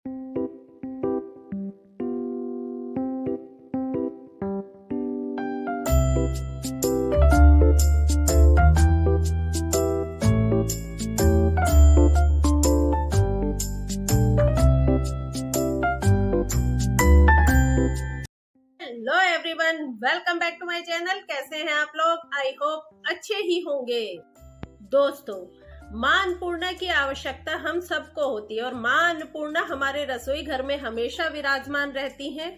Hello everyone, welcome back to my channel. कैसे हैं आप लोग? आई होप अच्छे ही होंगे। दोस्तों, मां अन्नपूर्णा की आवश्यकता हम सबको होती है और मां अन्नपूर्णा हमारे रसोई घर में हमेशा विराजमान रहती हैं।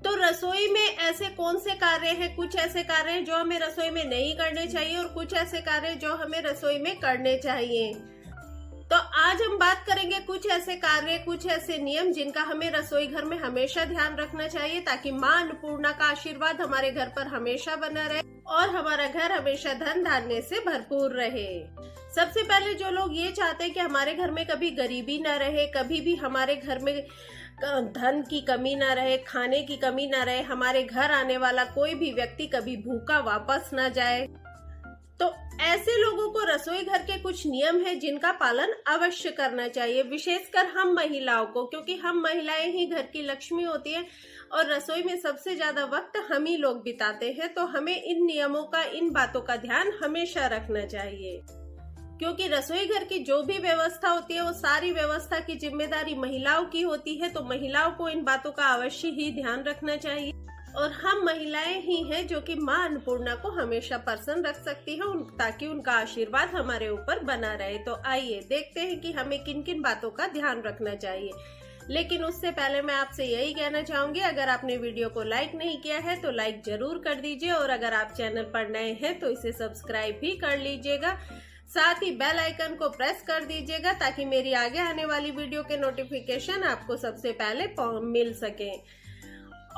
तो रसोई में ऐसे कौन से कार्य हैं? कुछ ऐसे कार्य हैं जो हमें रसोई में नहीं करने चाहिए और कुछ ऐसे कार्य जो हमें रसोई में करने चाहिए। तो आज हम बात करेंगे कुछ ऐसे कार्य, कुछ ऐसे नियम जिनका हमें रसोई घर में हमेशा ध्यान रखना चाहिए ताकि मां अन्नपूर्णा का आशीर्वाद हमारे घर पर हमेशा बना रहे और हमारा घर हमेशा धन धान्य से भरपूर रहे। सबसे पहले जो लोग ये चाहते हैं कि हमारे घर में कभी गरीबी ना रहे, कभी भी हमारे घर में धन की कमी ना रहे, खाने की कमी ना रहे, हमारे घर आने वाला कोई भी व्यक्ति कभी भूखा वापस ना जाए, तो ऐसे लोगों को रसोई घर के कुछ नियम हैं जिनका पालन अवश्य करना चाहिए। विशेषकर हम महिलाओं को, क्योंकि हम महिलाएं ही घर की लक्ष्मी होती हैं और रसोई में सबसे ज्यादा वक्त हम ही लोग बिताते हैं। तो हमें इन नियमों का, इन बातों का ध्यान हमेशा रखना चाहिए, क्योंकि रसोई घर की जो भी व्यवस्था होती है वो सारी व्यवस्था की जिम्मेदारी महिलाओं की होती है। तो महिलाओं को इन बातों का अवश्य ही ध्यान रखना चाहिए और हम महिलाएं ही हैं जो कि मां अन्नपूर्णा को हमेशा प्रसन्न रख सकती है ताकि उनका आशीर्वाद हमारे ऊपर बना रहे। तो आइए देखते हैं कि हमें किन किन बातों का ध्यान रखना चाहिए। लेकिन उससे पहले मैं आपसे यही कहना चाहूंगी, अगर आपने वीडियो को लाइक नहीं किया है तो लाइक जरूर कर दीजिए और अगर आप चैनल पर नए हैं तो इसे सब्सक्राइब भी कर लीजिएगा। साथ ही बेल आइकन को प्रेस कर दीजिएगा ताकि मेरी आगे आने वाली वीडियो के नोटिफिकेशन आपको सबसे पहले मिल सके।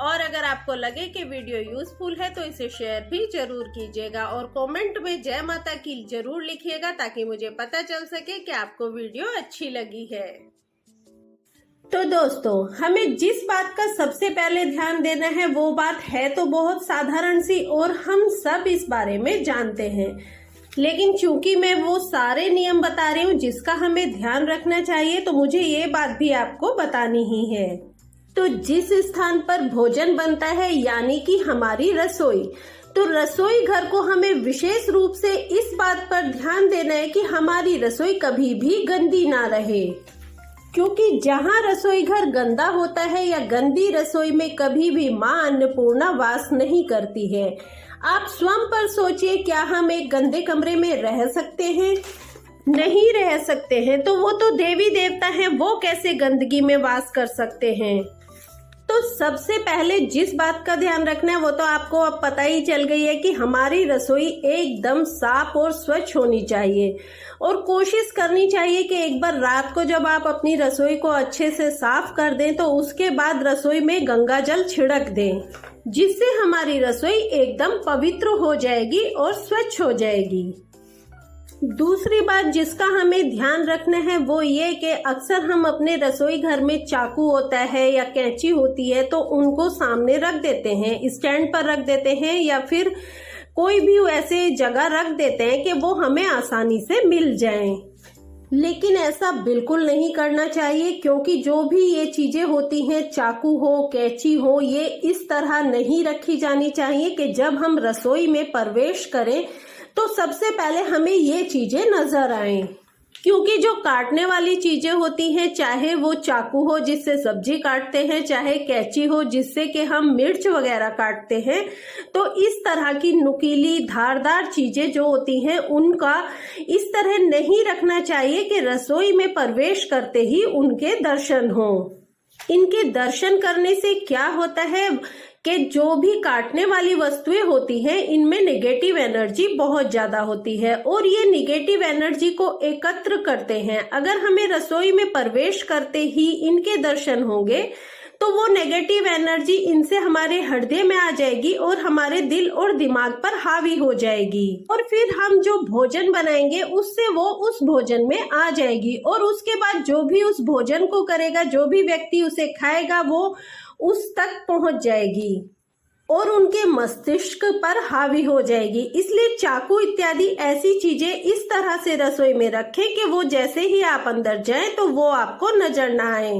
और अगर आपको लगे कि वीडियो यूजफुल है तो इसे शेयर भी जरूर कीजिएगा और कमेंट में जय माता की जरूर लिखिएगा ताकि मुझे पता चल सके कि आपको वीडियो अच्छी लगी है। तो दोस्तों, हमें जिस बात का सबसे पहले ध्यान देना है वो बात है तो बहुत साधारण सी और हम सब इस बारे में जानते हैं, लेकिन चूंकि मैं वो सारे नियम बता रही हूँ जिसका हमें ध्यान रखना चाहिए तो मुझे ये बात भी आपको बतानी ही है। तो जिस स्थान पर भोजन बनता है यानी कि हमारी रसोई, तो रसोई घर को हमें विशेष रूप से इस बात पर ध्यान देना है कि हमारी रसोई कभी भी गंदी ना रहे, क्योंकि जहाँ रसोई घर गंदा होता है या गंदी रसोई में कभी भी मां अन्नपूर्णा वास नहीं करती है। आप स्वयं पर सोचिए, क्या हम एक गंदे कमरे में रह सकते हैं? नहीं रह सकते हैं। तो वो तो देवी देवता हैं, वो कैसे गंदगी में वास कर सकते हैं? तो सबसे पहले जिस बात का ध्यान रखना है वो तो आपको अब पता ही चल गई है कि हमारी रसोई एकदम साफ और स्वच्छ होनी चाहिए और कोशिश करनी चाहिए कि एक बार रात को जब आप अपनी रसोई को अच्छे से साफ कर दें तो उसके बाद रसोई में गंगा जल छिड़क दें, जिससे हमारी रसोई एकदम पवित्र हो जाएगी और स्वच्छ हो जाएगी। दूसरी बात जिसका हमें ध्यान रखना है वो ये कि अक्सर हम अपने रसोई घर में चाकू होता है या कैंची होती है तो उनको सामने रख देते हैं, स्टैंड पर रख देते हैं या फिर कोई भी ऐसे जगह रख देते हैं कि वो हमें आसानी से मिल जाएं। लेकिन ऐसा बिल्कुल नहीं करना चाहिए, क्योंकि जो भी ये चीजें होती हैं, चाकू हो, कैंची हो, ये इस तरह नहीं रखी जानी चाहिए कि जब हम रसोई में प्रवेश करें तो सबसे पहले हमें ये चीजें नजर आए। क्योंकि जो काटने वाली चीजें होती हैं, चाहे वो चाकू हो जिससे सब्जी काटते हैं, चाहे कैंची हो जिससे कि हम मिर्च वगैरह काटते हैं, तो इस तरह की नुकीली धारदार चीजें जो होती हैं उनका इस तरह नहीं रखना चाहिए कि रसोई में प्रवेश करते ही उनके दर्शन हो। इनके दर्शन करने से क्या होता है कि जो भी काटने वाली वस्तुएं होती हैं इनमें नेगेटिव एनर्जी बहुत ज्यादा होती है और ये नेगेटिव एनर्जी को एकत्र करते हैं। अगर हमें रसोई में प्रवेश करते ही इनके दर्शन होंगे तो वो नेगेटिव एनर्जी इनसे हमारे हृदय में आ जाएगी और हमारे दिल और दिमाग पर हावी हो जाएगी और फिर हम जो भोजन बनाएंगे उससे वो उस भोजन में आ जाएगी और उसके बाद जो भी उस भोजन को करेगा, जो भी व्यक्ति उसे खाएगा, वो उस तक पहुंच जाएगी और उनके मस्तिष्क पर हावी हो जाएगी। इसलिए चाकू इत्यादि ऐसी चीजें इस तरह से रसोई में रखें कि वो जैसे ही आप अंदर जाएं तो वो आपको नजर ना आए।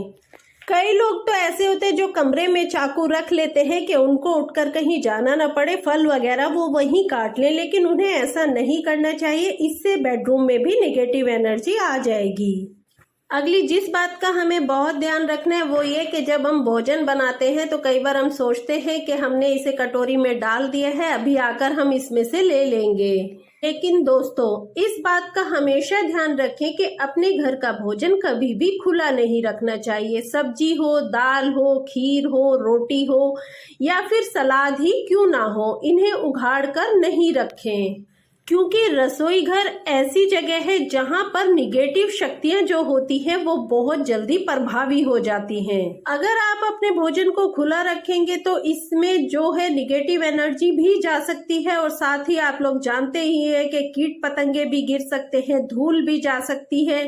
कई लोग तो ऐसे होते हैं जो कमरे में चाकू रख लेते हैं कि उनको उठकर कहीं जाना ना पड़े, फल वगैरह वो वहीं काट लें, लेकिन उन्हें ऐसा नहीं करना चाहिए। इससे बेडरूम में भी नेगेटिव एनर्जी आ जाएगी। अगली जिस बात का हमें बहुत ध्यान रखना है वो ये कि जब हम भोजन बनाते हैं तो कई बार हम सोचते हैं कि हमने इसे कटोरी में डाल दिया है, अभी आकर हम इसमें से ले लेंगे। लेकिन दोस्तों, इस बात का हमेशा ध्यान रखें कि अपने घर का भोजन कभी भी खुला नहीं रखना चाहिए। सब्जी हो, दाल हो, खीर हो, रोटी हो या फिर सलाद ही क्यों ना हो, इन्हें उघाड़ कर नहीं रखें, क्योंकि रसोई घर ऐसी जगह है जहां पर निगेटिव शक्तियां जो होती हैं वो बहुत जल्दी प्रभावी हो जाती हैं। अगर आप अपने भोजन को खुला रखेंगे तो इसमें जो है निगेटिव एनर्जी भी जा सकती है, और साथ ही आप लोग जानते ही हैं कि कीट पतंगे भी गिर सकते हैं, धूल भी जा सकती है।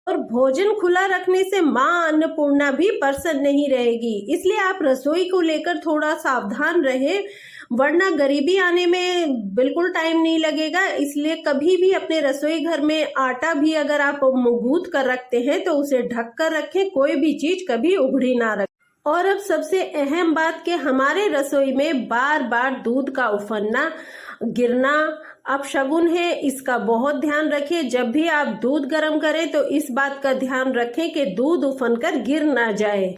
और भोजन खुला रखने से माँ अन्नपूर्णा भी प्रसन्न नहीं रहेगी, इसलिए आप रसोई को लेकर थोड़ा सावधान रहें, वरना गरीबी आने में बिल्कुल टाइम नहीं लगेगा। इसलिए कभी भी अपने रसोई घर में आटा भी अगर आप गूंथ कर रखते हैं तो उसे ढक कर रखें, कोई भी चीज कभी उघड़ी ना रखें। और अब सबसे अहम बात कि हमारे रसोई में बार बार दूध का उफनना, गिरना अपशगुन है, इसका बहुत ध्यान रखें। जब भी आप दूध गर्म करें तो इस बात का ध्यान रखें कि दूध उफन कर गिर ना जाए,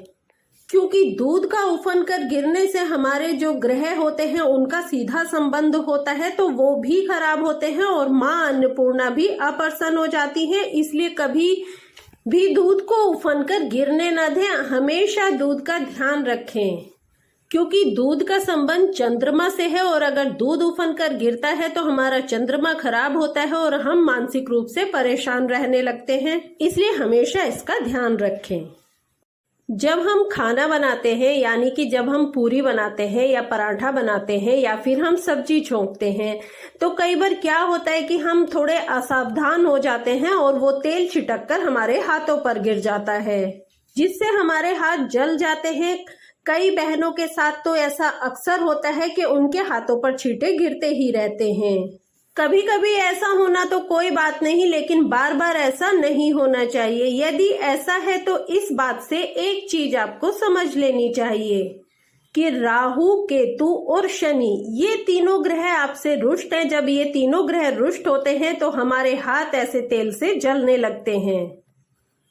क्योंकि दूध का उफन कर गिरने से हमारे जो ग्रह होते हैं उनका सीधा संबंध होता है, तो वो भी खराब होते हैं और माँ अन्नपूर्णा भी अप्रसन्न हो जाती है। इसलिए कभी भी दूध को उफन कर गिरने न दें, हमेशा दूध का ध्यान रखें, क्योंकि दूध का संबंध चंद्रमा से है और अगर दूध उफन कर गिरता है तो हमारा चंद्रमा खराब होता है और हम मानसिक रूप से परेशान रहने लगते हैं। इसलिए हमेशा इसका ध्यान रखें। जब हम खाना बनाते हैं, यानी कि जब हम पूरी बनाते हैं या पराठा बनाते हैं या फिर हम सब्जी छोंकते हैं, तो कई बार क्या होता है कि हम थोड़े असावधान हो जाते हैं और वो तेल छिटक कर हमारे हाथों पर गिर जाता है, जिससे हमारे हाथ जल जाते हैं। कई बहनों के साथ तो ऐसा अक्सर होता है कि उनके हाथों पर छींटे गिरते ही रहते हैं। कभी कभी ऐसा होना तो कोई बात नहीं, लेकिन बार बार ऐसा नहीं होना चाहिए। यदि ऐसा है तो इस बात से एक चीज आपको समझ लेनी चाहिए कि राहु, केतु और शनि ये तीनों ग्रह आपसे रुष्ट हैं। जब ये तीनों ग्रह रुष्ट होते हैं तो हमारे हाथ ऐसे तेल से जलने लगते हैं,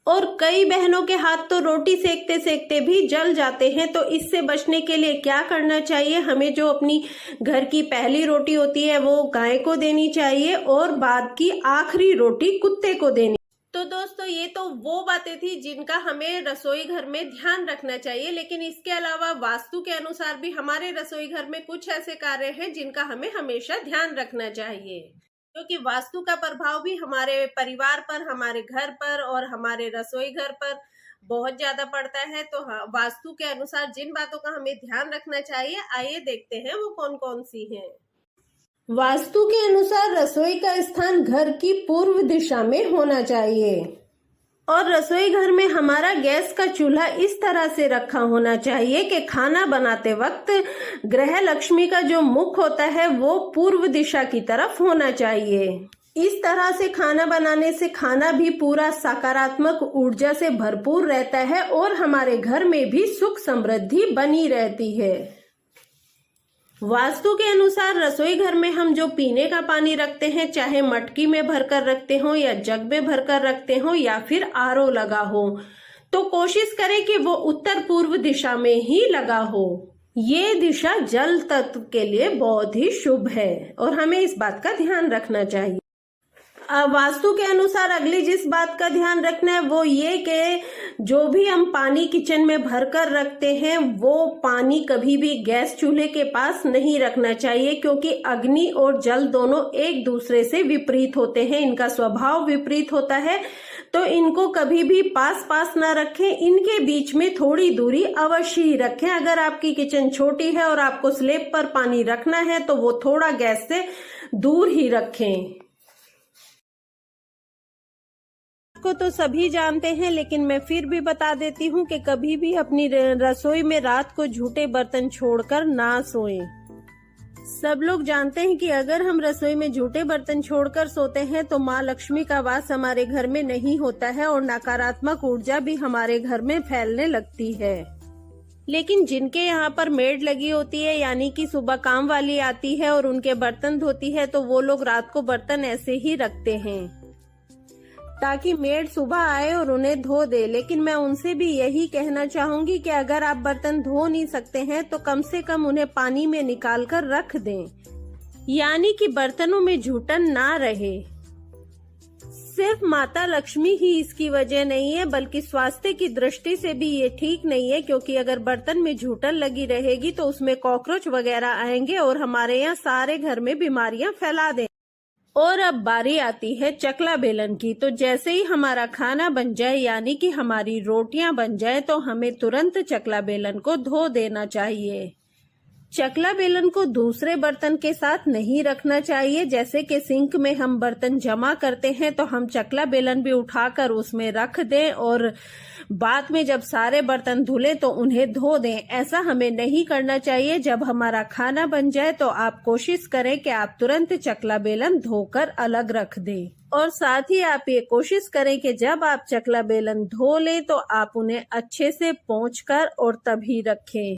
और कई बहनों के हाथ तो रोटी सेकते सेकते भी जल जाते हैं। तो इससे बचने के लिए क्या करना चाहिए, हमें जो अपनी घर की पहली रोटी होती है वो गाय को देनी चाहिए और बाद की आखिरी रोटी कुत्ते को देनी। तो दोस्तों, ये तो वो बातें थी जिनका हमें रसोई घर में ध्यान रखना चाहिए, लेकिन इसके अलावा वास्तु के अनुसार भी हमारे रसोई घर में कुछ ऐसे कार्य हैं जिनका हमें हमेशा ध्यान रखना चाहिए, क्योंकि वास्तु का प्रभाव भी हमारे परिवार पर, हमारे घर पर और हमारे रसोई घर पर बहुत ज्यादा पड़ता है। तो वास्तु के अनुसार जिन बातों का हमें ध्यान रखना चाहिए, आइए देखते हैं वो कौन कौन सी हैं। वास्तु के अनुसार रसोई का स्थान घर की पूर्व दिशा में होना चाहिए, और रसोई घर में हमारा गैस का चूल्हा इस तरह से रखा होना चाहिए कि खाना बनाते वक्त ग्रह लक्ष्मी का जो मुख होता है वो पूर्व दिशा की तरफ होना चाहिए। इस तरह से खाना बनाने से खाना भी पूरा सकारात्मक ऊर्जा से भरपूर रहता है और हमारे घर में भी सुख समृद्धि बनी रहती है। वास्तु के अनुसार रसोई घर में हम जो पीने का पानी रखते हैं, चाहे मटकी में भरकर रखते हो या जग में भरकर रखते हो या फिर आरओ लगा हो, तो कोशिश करें कि वो उत्तर पूर्व दिशा में ही लगा हो। ये दिशा जल तत्व के लिए बहुत ही शुभ है और हमें इस बात का ध्यान रखना चाहिए। वास्तु के अनुसार अगली जिस बात का ध्यान रखना है वो ये कि जो भी हम पानी किचन में भरकर रखते हैं वो पानी कभी भी गैस चूल्हे के पास नहीं रखना चाहिए, क्योंकि अग्नि और जल दोनों एक दूसरे से विपरीत होते हैं, इनका स्वभाव विपरीत होता है। तो इनको कभी भी पास पास ना रखें, इनके बीच में थोड़ी दूरी अवश्य ही रखें। अगर आपकी किचन छोटी है और आपको स्लैब पर पानी रखना है तो वो थोड़ा गैस से दूर ही रखें। को तो सभी जानते हैं, लेकिन मैं फिर भी बता देती हूँ कि कभी भी अपनी रसोई में रात को झूठे बर्तन छोड़कर ना सोएं। सब लोग जानते हैं कि अगर हम रसोई में झूठे बर्तन छोड़कर सोते हैं तो माँ लक्ष्मी का वास हमारे घर में नहीं होता है और नकारात्मक ऊर्जा भी हमारे घर में फैलने लगती है। लेकिन जिनके यहाँ पर मेड लगी होती है, यानी कि सुबह काम वाली आती है और उनके बर्तन धोती है, तो वो लोग रात को बर्तन ऐसे ही रखते हैं ताकि मेड सुबह आए और उन्हें धो दे। लेकिन मैं उनसे भी यही कहना चाहूंगी कि अगर आप बर्तन धो नहीं सकते हैं तो कम से कम उन्हें पानी में निकाल कर रख दें, यानी कि बर्तनों में झूठन ना रहे। सिर्फ माता लक्ष्मी ही इसकी वजह नहीं है, बल्कि स्वास्थ्य की दृष्टि से भी ये ठीक नहीं है, क्योंकि अगर बर्तन में झूठन लगी रहेगी तो उसमें कॉकरोच वगैरह आएंगे और हमारे यहाँ सारे घर में बीमारियां फैला दें। और अब बारी आती है चकला बेलन की। तो जैसे ही हमारा खाना बन जाए, यानी कि हमारी रोटियां बन जाए, तो हमें तुरंत चकला बेलन को धो देना चाहिए। चकला बेलन को दूसरे बर्तन के साथ नहीं रखना चाहिए। जैसे कि सिंक में हम बर्तन जमा करते हैं तो हम चकला बेलन भी उठाकर उसमें रख दें और बाद में जब सारे बर्तन धुले तो उन्हें धो दें। ऐसा हमें नहीं करना चाहिए। जब हमारा खाना बन जाए तो आप कोशिश करें कि आप तुरंत चकला बेलन धोकर अलग रख दें। और साथ ही आप ये कोशिश करें कि जब आप चकला बेलन धो लें तो आप उन्हें अच्छे से पोंछकर और तभी रखें।